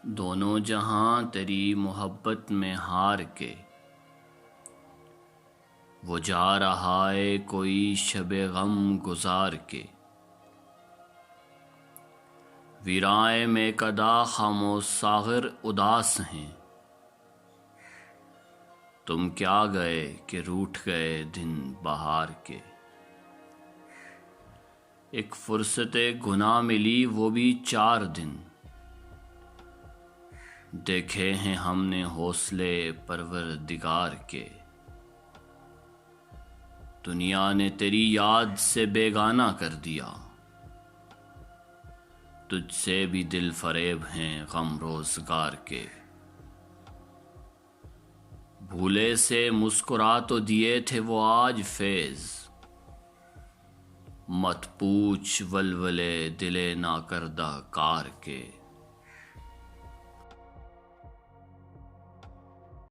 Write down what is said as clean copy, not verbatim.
दोनों जहां तेरी मोहब्बत में हार के, वो जा रहा है कोई शबे गम गुजार के। वीराए में कदा खामोश सागर उदास हैं, तुम क्या गए कि रूठ गए दिन बहार के। एक फुर्सते गुनाह मिली वो भी 4 दिन, देखे हैं हमने हौसले परवरदिगार के। दुनिया ने तेरी याद से बेगाना कर दिया, तुझसे भी दिल फरेब हैं गम रोजगार के। भूले से मुस्कुरा तो दिए थे वो आज फैज, मत पूछ वलवले दिले ना करदा कार के।